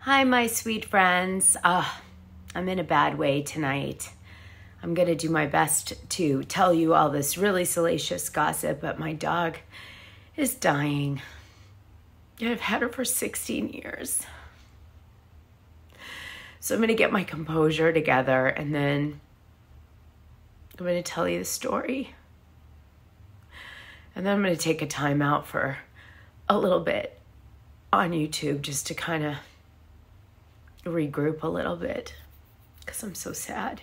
Hi, my sweet friends. I'm in a bad way tonight. I'm going to do my best to tell you all this really salacious gossip, but my dog is dying. I've had her for 16 years. So I'm going to get my composure together and then I'm going to tell you the story. And then I'm going to take a time out for a little bit on YouTube just to kind of regroup a little bit because I'm so sad.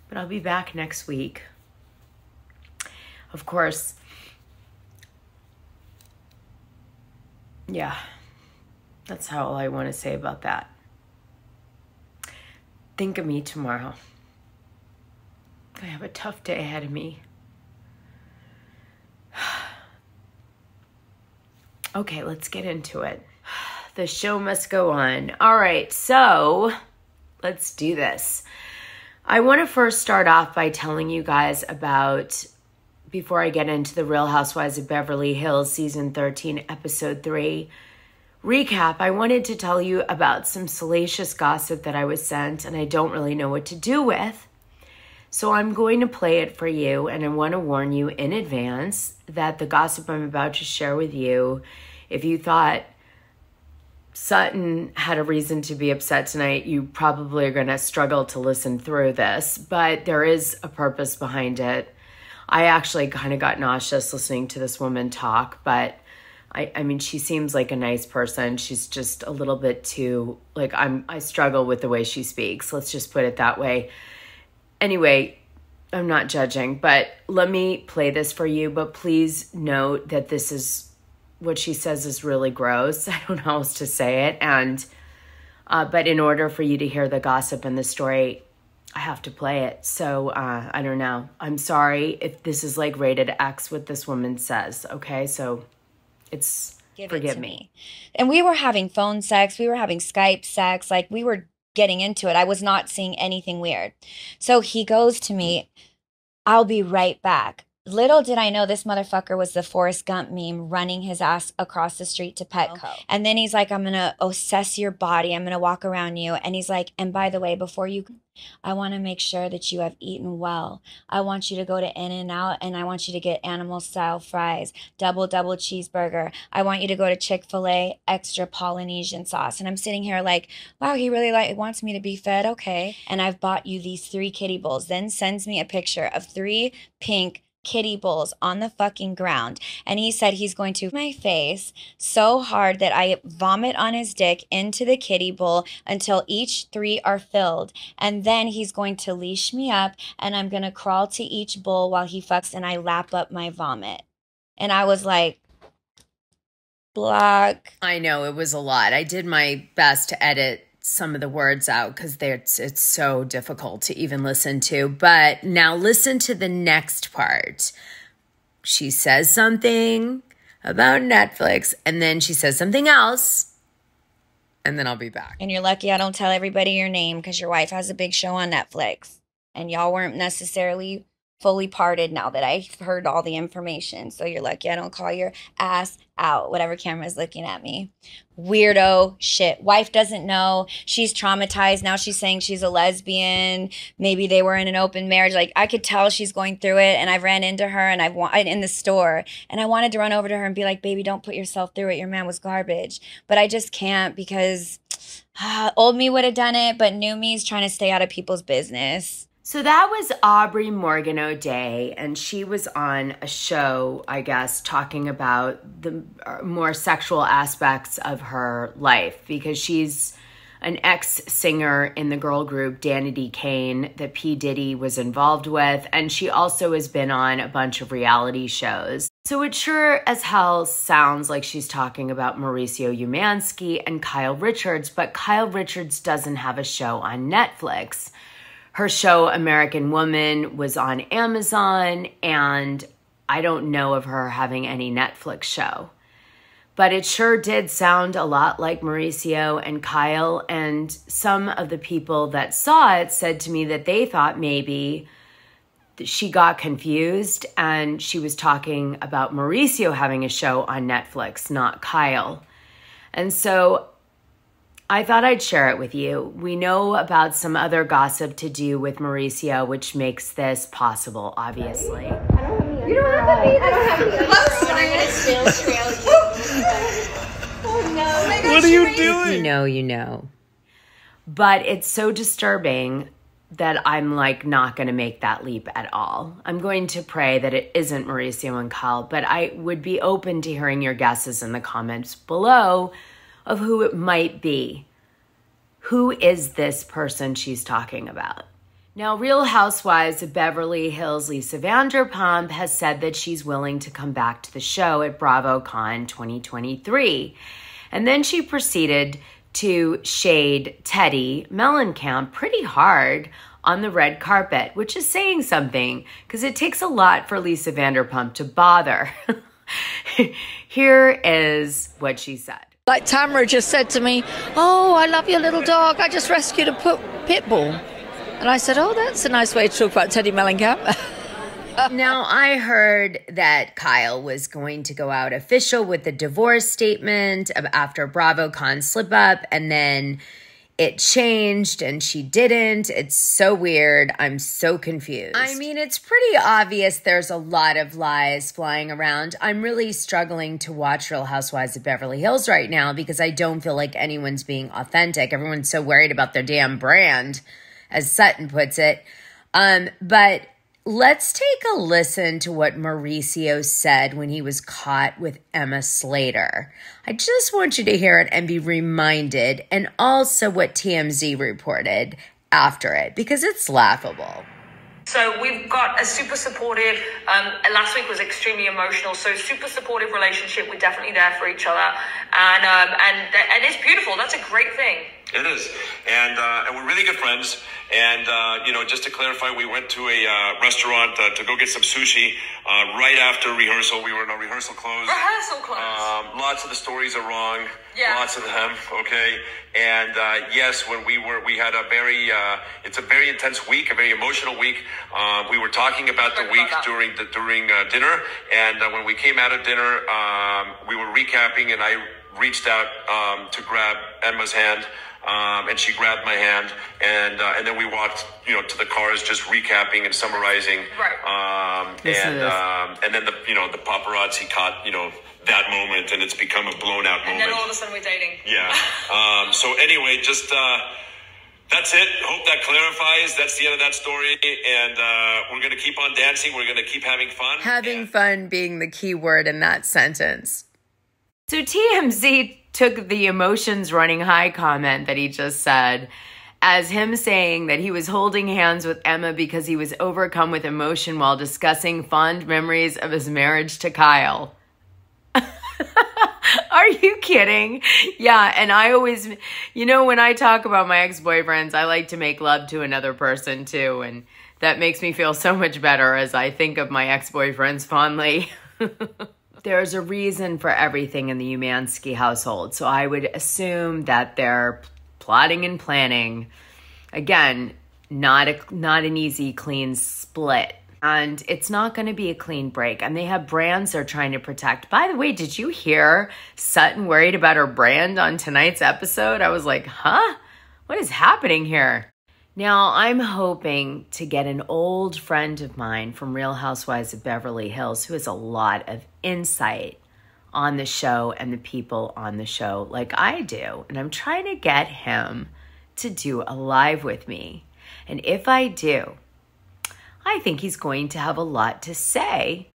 But I'll be back next week. Of course, yeah, that's all I want to say about that. Think of me tomorrow. I have a tough day ahead of me. Okay, let's get into it. The show must go on. All right, so let's do this. I want to first start off by telling you guys about, before I get into the Real Housewives of Beverly Hills Season 13, Episode 3 recap, I wanted to tell you about some salacious gossip that I was sent and I don't really know what to do with. So I'm going to play it for you, and I want to warn you in advance that the gossip I'm about to share with you, if you thought Sutton had a reason to be upset tonight, you probably are going to struggle to listen through this, but there is a purpose behind it. I actually kind of got nauseous listening to this woman talk, but I mean, she seems like a nice person. She's just a little bit too, like, I struggle with the way she speaks. Let's just put it that way. Anyway, I'm not judging, but let me play this for you, but please note that this is, what she says is really gross. I don't know how else to say it. And, but in order for you to hear the gossip and the story, I have to play it. So, I don't know. I'm sorry if this is like rated X what this woman says. Okay. So it's, forgive me. And we were having phone sex. We were having Skype sex. Like, we were getting into it. I was not seeing anything weird. So he goes to me, "I'll be right back." Little did I know this motherfucker was the Forrest Gump meme running his ass across the street to Petco. And then he's like, "I'm going to assess your body. I'm going to walk around you." And he's like, "And by the way, before you, I want to make sure that you have eaten well. I want you to go to In-N-Out and I want you to get animal style fries, double cheeseburger. I want you to go to Chick-fil-A, extra Polynesian sauce." And I'm sitting here like, wow, he really wants me to be fed. Okay. And I've bought you these 3 kiddie bowls. Then sends me a picture of 3 pink kiddie bowls on the fucking ground, and he said he's going to my face so hard that I vomit on his dick into the kiddie bowl until each 3 are filled, and then he's going to leash me up and I'm gonna crawl to each bowl while he fucks and I lap up my vomit. And I was like, block. I know it was a lot. I did my best to edit some of the words out because it's so difficult to even listen to. But now listen to the next part. She says something about Netflix, and then she says something else, and then I'll be back. And you're lucky I don't tell everybody your name because your wife has a big show on Netflix. And y'all weren't necessarily fully parted now that I've heard all the information. So you're lucky I don't call your ass out, whatever camera's looking at me. Weirdo shit. Wife doesn't know. She's traumatized. Now she's saying she's a lesbian. Maybe they were in an open marriage. Like, I could tell she's going through it, and I've ran into her and in the store, and I wanted to run over to her and be like, "Baby, don't put yourself through it. Your man was garbage." But I just can't because old me would have done it, but new me's trying to stay out of people's business. So that was Aubrey Morgan O'Day, and she was on a show, I guess, talking about the more sexual aspects of her life because she's an ex-singer in the girl group Danity Kane that P. Diddy was involved with, and she also has been on a bunch of reality shows. So it sure as hell sounds like she's talking about Mauricio Umansky and Kyle Richards, but Kyle Richards doesn't have a show on Netflix. Her show, American Woman, was on Amazon, and I don't know of her having any Netflix show. But it sure did sound a lot like Mauricio and Kyle, and some of the people that saw it said to me that they thought maybe she got confused and she was talking about Mauricio having a show on Netflix, not Kyle. And so I thought I'd share it with you. We know about some other gossip to do with Mauricio, which makes this possible, obviously. You don't have to be I don't have any underwear. I'm going to still trail you. Oh, no. What are you doing? You know, you know. But it's so disturbing that I'm like not going to make that leap at all. I'm going to pray that it isn't Mauricio and Kyle, but I would be open to hearing your guesses in the comments below of who it might be. Who is this person she's talking about? Now, Real Housewives of Beverly Hills Lisa Vanderpump has said that she's willing to come back to the show at BravoCon 2023. And then she proceeded to shade Teddi Mellencamp pretty hard on the red carpet, which is saying something because it takes a lot for Lisa Vanderpump to bother. Here is what she said. Like Tamara just said to me, "Oh, I love your little dog. I just rescued a pit bull." And I said, "Oh, that's a nice way to talk about Teddi Mellencamp." Now, I heard that Kyle was going to go out official with the divorce statement after BravoCon slip up, and then it changed and she didn't. It's so weird. I'm so confused. I mean, it's pretty obvious there's a lot of lies flying around. I'm really struggling to watch Real Housewives of Beverly Hills right now because I don't feel like anyone's being authentic. Everyone's so worried about their damn brand, as Sutton puts it. But let's take a listen to what Mauricio said when he was caught with Emma Slater. I just want you to hear it and be reminded, and also what TMZ reported after it, because it's laughable. So we've got a super supportive, last week was extremely emotional, so super supportive relationship. We're definitely there for each other. And it's beautiful. That's a great thing. It is. And we're really good friends. And, just to clarify, we went to a restaurant to go get some sushi right after rehearsal. We were in our rehearsal clothes. Rehearsal clothes. Lots of the stories are wrong. Yeah. Lots of them. Okay. And yes, when we had it's a very intense week, a very emotional week. We were talking about the week during dinner. And when we came out of dinner, we were recapping, and I reached out to grab Emma's hand. And she grabbed my hand, and then we walked, to the cars, just recapping and summarizing. Right. And then the paparazzi caught, that moment, and it's become a blown out moment. And then all of a sudden we're dating. Yeah. So anyway, just that's it. Hope that clarifies. That's the end of that story, and we're gonna keep on dancing. We're gonna keep having fun. Having fun being the key word in that sentence. So TMZ took the emotions running high comment that he just said as him saying that he was holding hands with Emma because he was overcome with emotion while discussing fond memories of his marriage to Kyle. Are you kidding? Yeah, and I always, when I talk about my ex-boyfriends, I like to make love to another person too, and that makes me feel so much better as I think of my ex-boyfriends fondly. There's a reason for everything in the Umansky household, so I would assume that they're plotting and planning. Again, not an easy, clean split. And it's not going to be a clean break. And they have brands they're trying to protect. By the way, did you hear Sutton worried about her brand on tonight's episode? I was like, huh? What is happening here? Now, I'm hoping to get an old friend of mine from Real Housewives of Beverly Hills who has a lot of insight on the show and the people on the show like I do. And I'm trying to get him to do a live with me. And if I do, I think he's going to have a lot to say.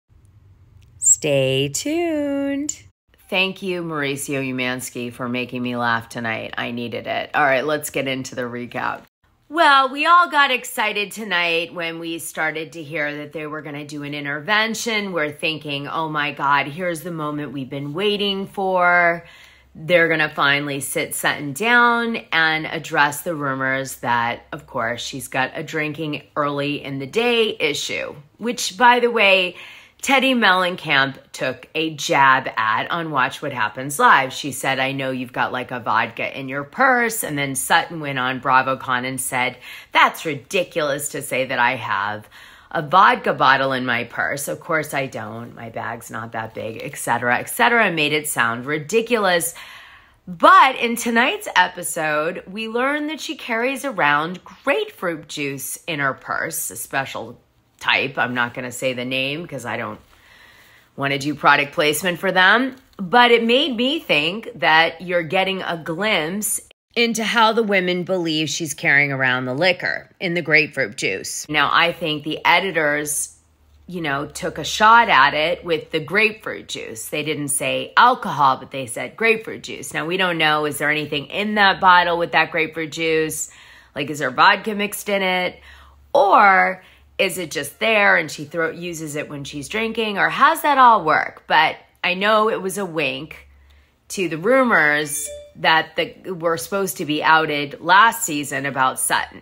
Stay tuned. Thank you, Mauricio Umansky, for making me laugh tonight. I needed it. All right, let's get into the recap. Well, we all got excited tonight when we started to hear that they were going to do an intervention. We're thinking, oh my God, here's the moment we've been waiting for. They're going to finally sit Sutton down and address the rumors that, of course, she's got a drinking early in the day issue, which, by the way, Teddi Mellencamp took a jab at on Watch What Happens Live. She said, I know you've got like a vodka in your purse. And then Sutton went on BravoCon and said, that's ridiculous to say that I have a vodka bottle in my purse. Of course I don't. My bag's not that big, etc., etc. Made it sound ridiculous. But in tonight's episode, we learn that she carries around grapefruit juice in her purse, a special type. I'm not going to say the name because I don't want to do product placement for them. But it made me think that you're getting a glimpse into how the women believe she's carrying around the liquor in the grapefruit juice. Now, I think the editors, took a shot at it with the grapefruit juice. They didn't say alcohol, but they said grapefruit juice. Now, we don't know, is there anything in that bottle with that grapefruit juice? Like, is there vodka mixed in it? Or is it just there and she uses it when she's drinking? Or how's that all work? But I know it was a wink to the rumors that were supposed to be outed last season about Sutton,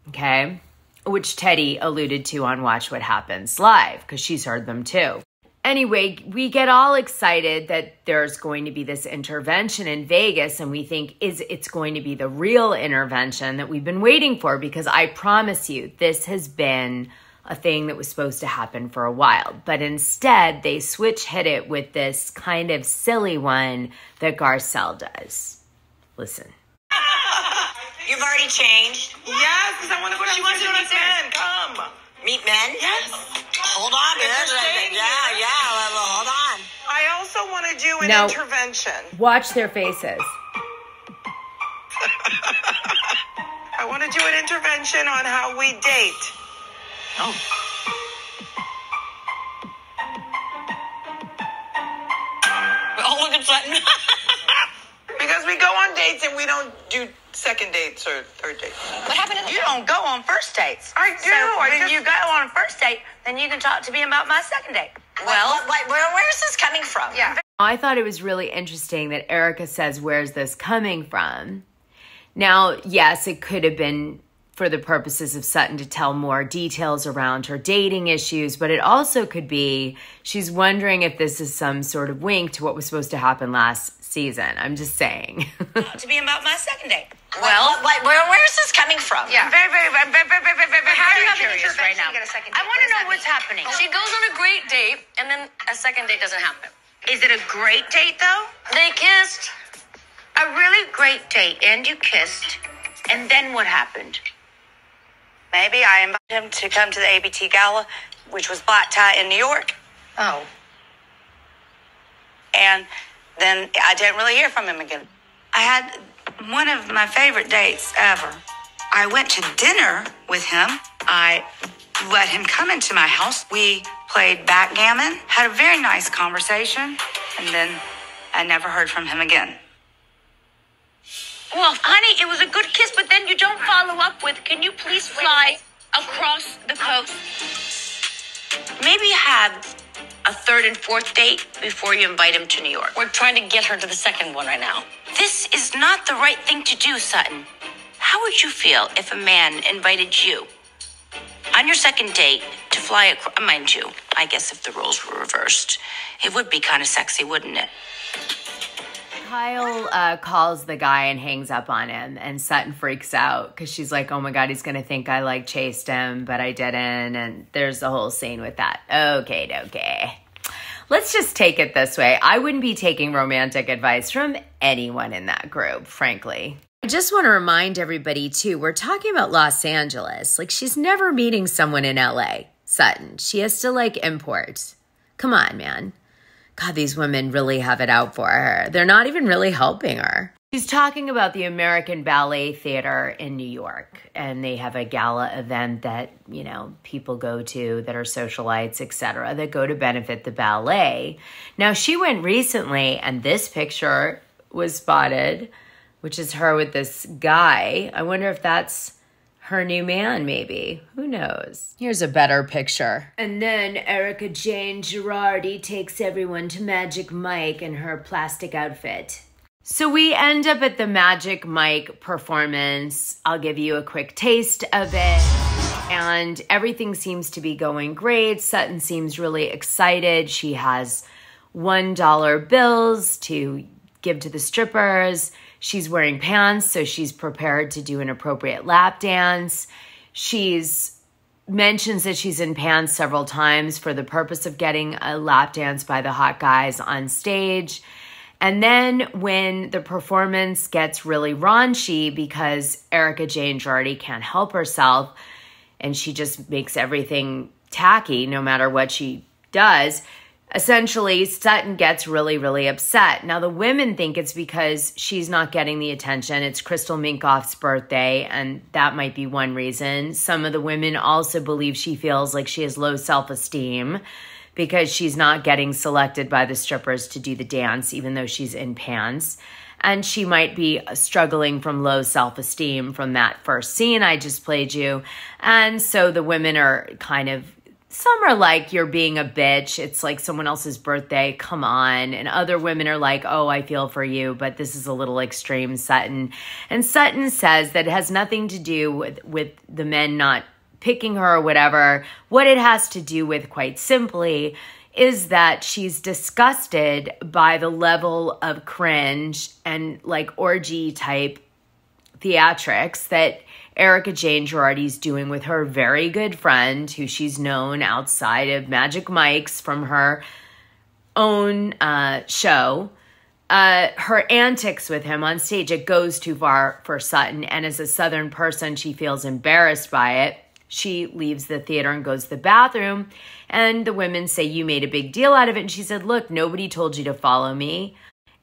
okay? Which Teddy alluded to on Watch What Happens Live, because she's heard them too. Anyway, we get all excited that there's going to be this intervention in Vegas, and we think it's going to be the real intervention that we've been waiting for, because I promise you, this has been a thing that was supposed to happen for a while. But instead, they hit it with this kind of silly one that Garcelle does. Listen. You've already changed? Yes, because I want to go to meet men. Come. Meet men? Yes. Hold on, man. Yeah, hold on. I also want to do an Now, intervention. Watch their faces. I want to do an intervention on how we date. Oh. Oh, look at Sutton. Because we go on dates and we don't do second dates or third dates. What happened to you don't go on first dates. I do. So when you go on a first date, then you can talk to me about my second date. Well, where's this coming from? Yeah. I thought it was really interesting that Erica says, where's this coming from? Now, yes, it could have been for the purposes of Sutton to tell more details around her dating issues, but it also could be she's wondering if this is some sort of wink to what was supposed to happen last season. I'm just saying. To be about my second date. Well, where's this coming from? Yeah. Very How do you have an curious right now. intervention to get a second I date? want What to does know that what's mean? happening. She goes on a great date, and then a second date doesn't happen. Is it a great date, though? They kissed. A really great date, and you kissed. And then what happened? Maybe I invited him to come to the ABT Gala, which was black tie in New York. Oh. And then I didn't really hear from him again. I had one of my favorite dates ever. I went to dinner with him. I let him come into my house. We played backgammon, had a very nice conversation, and then I never heard from him again. Well, honey, it was a good kiss, but then you don't follow up with, can you please fly across the coast? Maybe have a third and fourth date before you invite him to New York. We're trying to get her to the second one right now. This is not the right thing to do, Sutton. How would you feel if a man invited you on your second date to fly across? Mind you, I guess if the roles were reversed, it would be kind of sexy, wouldn't it? Kyle calls the guy and hangs up on him, and Sutton freaks out because she's like, oh my God, he's going to think I chased him, but I didn't. And there's the whole scene with that. Okay. Let's just take it this way. I wouldn't be taking romantic advice from anyone in that group, frankly. I just want to remind everybody, too, we're talking about Los Angeles. She's never meeting someone in LA, Sutton. She has to, import. Come on, man. God, these women really have it out for her. They're not even really helping her. She's talking about the American Ballet Theater in New York, and they have a gala event that, people go to that are socialites, etc., that go to benefit the ballet. Now, she went recently, and this picture was spotted, which is her with this guy. I wonder if that's her new man, maybe. Who knows? Here's a better picture. And then Erica Jane Girardi takes everyone to Magic Mike in her plastic outfit. So we end up at the Magic Mike performance. I'll give you a quick taste of it. And everything seems to be going great. Sutton seems really excited. She has $1 bills to give to the strippers. She's wearing pants, so she's prepared to do an appropriate lap dance. She's mentions that she's in pants several times for the purpose of getting a lap dance by the hot guys on stage. And then when the performance gets really raunchy because Erika Jayne Girardi can't help herself and she just makes everything tacky no matter what she does, essentially Sutton gets really, really upset. Now the women think it's because she's not getting the attention. It's Crystal Minkoff's birthday, and that might be one reason. Some of the women also believe she feels like she has low self-esteem because she's not getting selected by the strippers to do the dance, even though she's in pants. And she might be struggling from low self-esteem from that first scene I just played you. And so the women are kind of, some are like, you're being a bitch. It's like someone else's birthday. Come on. And other women are like, oh, I feel for you, but this is a little extreme, Sutton. And Sutton says that it has nothing to do with the men not picking her or whatever. What it has to do with, quite simply, is that she's disgusted by the level of cringe and like orgy type theatrics that Erika Jayne Girardi's doing with her very good friend, who she's known outside of Magic Mike's from her own show. Her antics with him on stage, it goes too far for Sutton. And as a Southern person, she feels embarrassed by it. She leaves the theater and goes to the bathroom. And the women say, you made a big deal out of it. And she said, look, nobody told you to follow me.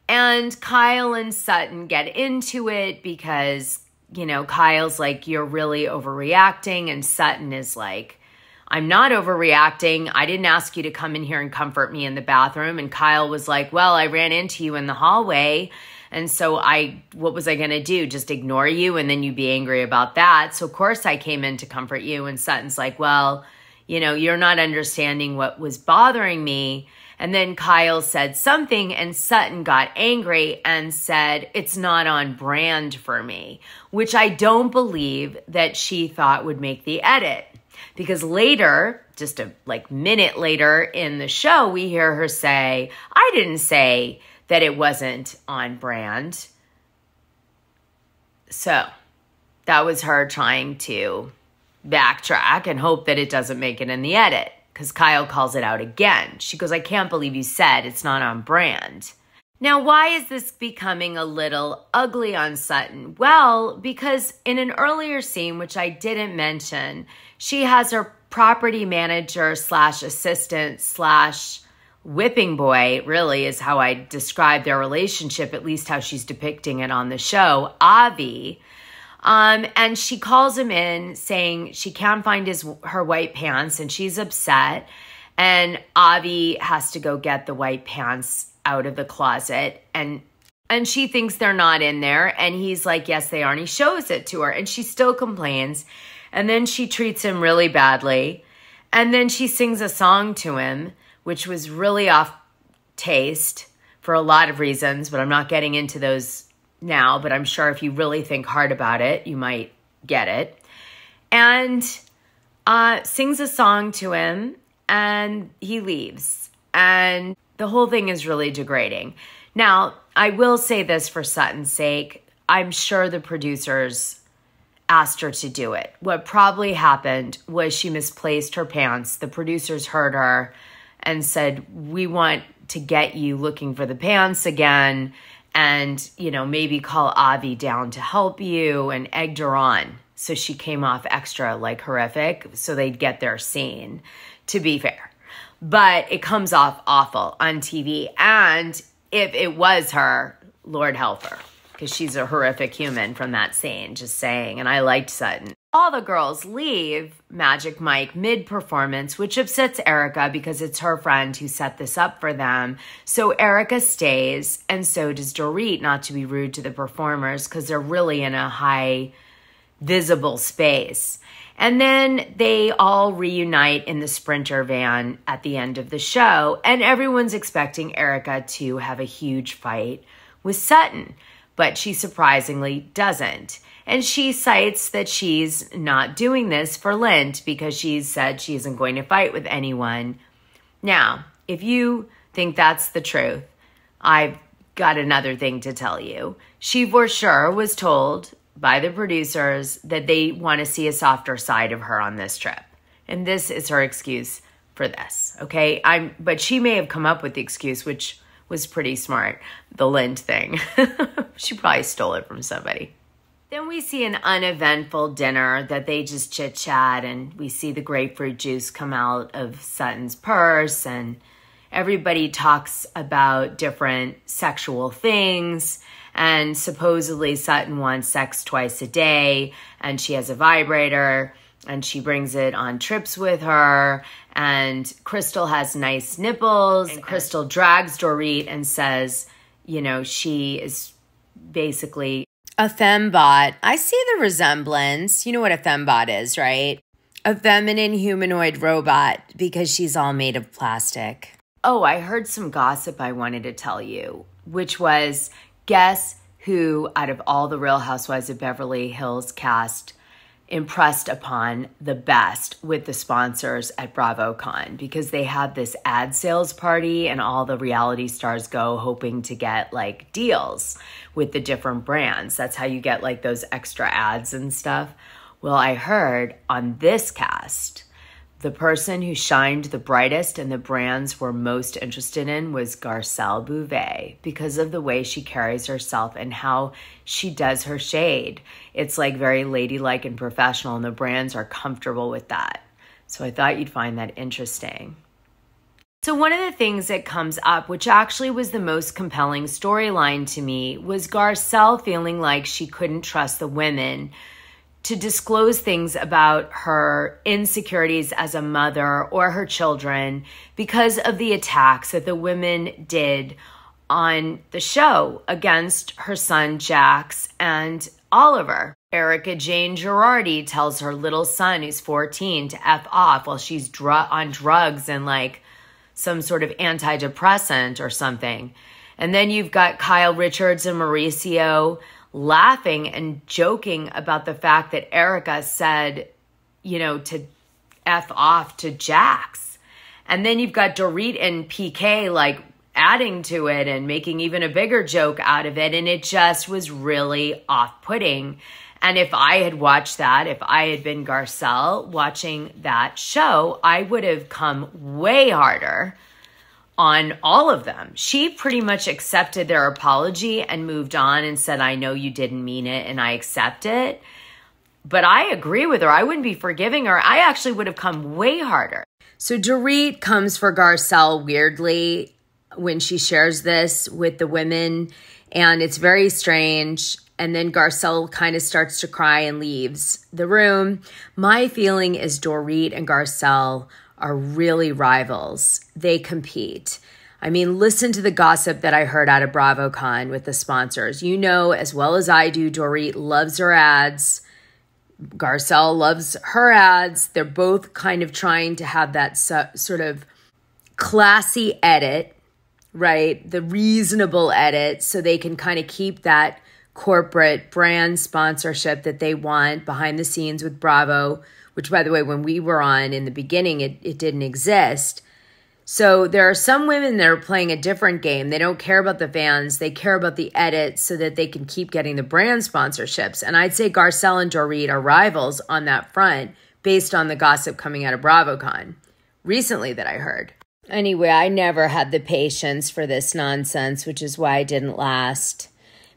And Kyle and Sutton get into it because, you know, Kyle's like, you're really overreacting. And Sutton is like, I'm not overreacting. I didn't ask you to come in here and comfort me in the bathroom. And Kyle was like, well, I ran into you in the hallway. And so what was I going to do? Just ignore you and then you'd be angry about that. So of course I came in to comfort you. And Sutton's like, well, you know, you're not understanding what was bothering me. And then Kyle said something and Sutton got angry and said, it's not on brand for me, which I don't believe that she thought would make the edit. Because later, just a minute later in the show, we hear her say, I didn't say that it wasn't on brand. So that was her trying to backtrack and hope that it doesn't make it in the edit, because Kyle calls it out again. She goes, I can't believe you said it's not on brand. Now, why is this becoming a little ugly on Sutton? Well, because in an earlier scene, which I didn't mention, she has her property manager / assistant / whipping boy, really is how I describe their relationship, at least how she's depicting it on the show, Avi. And she calls him in saying she can't find her white pants and she's upset. And Avi has to go get the white pants out of the closet. And she thinks they're not in there. And he's like, yes, they are. And he shows it to her. And she still complains. And then she treats him really badly. And then she sings a song to him, which was really off taste for a lot of reasons, but I'm not getting into those now, but I'm sure if you really think hard about it, you might get it. And sings a song to him, and he leaves. And the whole thing is really degrading. Now, I will say this for Sutton's sake. I'm sure the producers asked her to do it. What probably happened was she misplaced her pants. The producers heard her and said, we want to get you looking for the pants again, and, you know, maybe call Avi down to help you, and egged her on. So she came off extra horrific so they'd get their scene, to be fair. But it comes off awful on TV. And if it was her, Lord help her, because she's a horrific human from that scene, just saying. And I liked Sutton. All the girls leave Magic Mike mid-performance, which upsets Erika because it's her friend who set this up for them. So Erika stays, and so does Dorit, not to be rude to the performers, because they're really in a high visible space. And then they all reunite in the Sprinter van at the end of the show, and everyone's expecting Erika to have a huge fight with Sutton, but she surprisingly doesn't. And she cites that she's not doing this for Lent because she's said she isn't going to fight with anyone. Now, if you think that's the truth, I've got another thing to tell you. She for sure was told by the producers that they want to see a softer side of her on this trip. And this is her excuse for this, okay? But she may have come up with the excuse, which was pretty smart. The Lindt thing. She probably stole it from somebody. Then we see an uneventful dinner that they just chit-chat, and we see the grapefruit juice come out of Sutton's purse, and everybody talks about different sexual things, and supposedly Sutton wants sex twice a day, and she has a vibrator, and she brings it on trips with her, and Crystal has nice nipples, and Crystal drags Dorit and says, you know, she is basically a fembot. I see the resemblance. You know what a fembot is, right? A feminine humanoid robot, because she's all made of plastic. Oh, I heard some gossip I wanted to tell you, which was, guess who out of all the Real Housewives of Beverly Hills cast impressed upon the best with the sponsors at BravoCon, because they had this ad sales party and all the reality stars go hoping to get like deals with the different brands. That's how you get like those extra ads and stuff. Well, I heard on this cast, the person who shined the brightest and the brands were most interested in was Garcelle Beauvais, because of the way she carries herself and how she does her shade. It's like very ladylike and professional, and the brands are comfortable with that. So I thought you'd find that interesting. So one of the things that comes up, which actually was the most compelling storyline to me, was Garcelle feeling like she couldn't trust the women to disclose things about her insecurities as a mother or her children because of the attacks that the women did on the show against her son Jax and Oliver. Erica Jane Girardi tells her little son, who's 14, to F off while she's on drugs and like some sort of antidepressant or something. And then you've got Kyle Richards and Mauricio laughing and joking about the fact that Erica said, you know, to F off to Jax. And then you've got Dorit and PK like adding to it and making even a bigger joke out of it. And it just was really off-putting. And if I had watched that, if I had been Garcelle watching that show, I would have come way harder on all of them. She pretty much accepted their apology and moved on and said, I know you didn't mean it and I accept it. But I agree with her. I wouldn't be forgiving her. I actually would have come way harder. So Dorit comes for Garcelle weirdly when she shares this with the women, and it's very strange. And then Garcelle kind of starts to cry and leaves the room. My feeling is Dorit and Garcelle are really rivals. They compete. I mean, listen to the gossip that I heard out of BravoCon with the sponsors. You know as well as I do, Dorit loves her ads. Garcelle loves her ads. They're both kind of trying to have that sort of classy edit, right? The reasonable edit, so they can kind of keep that corporate brand sponsorship that they want behind the scenes with Bravo, which, by the way, when we were on in the beginning, it didn't exist. So there are some women that are playing a different game. They don't care about the fans. They care about the edit so that they can keep getting the brand sponsorships. And I'd say Garcelle and Dorit are rivals on that front based on the gossip coming out of BravoCon recently that I heard. Anyway, I never had the patience for this nonsense, which is why I didn't last.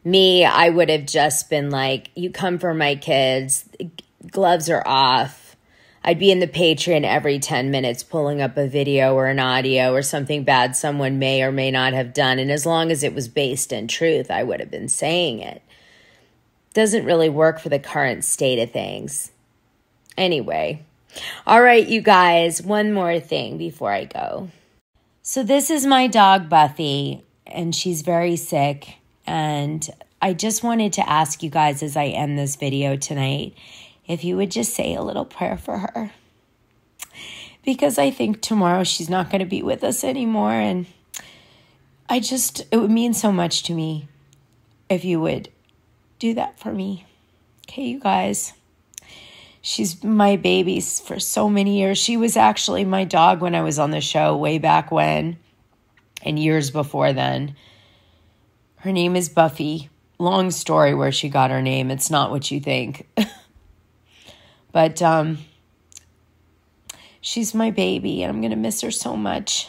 Me, I would have just been like, you come for my kids, gloves are off. I'd be in the Patreon every 10 minutes pulling up a video or an audio or something bad someone may or may not have done. And as long as it was based in truth, I would have been saying it. Doesn't really work for the current state of things. Anyway. All right, you guys, one more thing before I go. So this is my dog, Buffy, and she's very sick. And I just wanted to ask you guys as I end this video tonight, if you would just say a little prayer for her. Because I think tomorrow she's not going to be with us anymore. And it would mean so much to me if you would do that for me. Okay, you guys. She's my baby for so many years. She was actually my dog when I was on the show way back when, and years before then. Her name is Buffy. Long story where she got her name. It's not what you think. But she's my baby, and I'm going to miss her so much.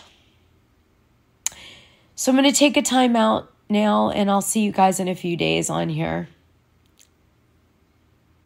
So I'm going to take a time out now, and I'll see you guys in a few days on here.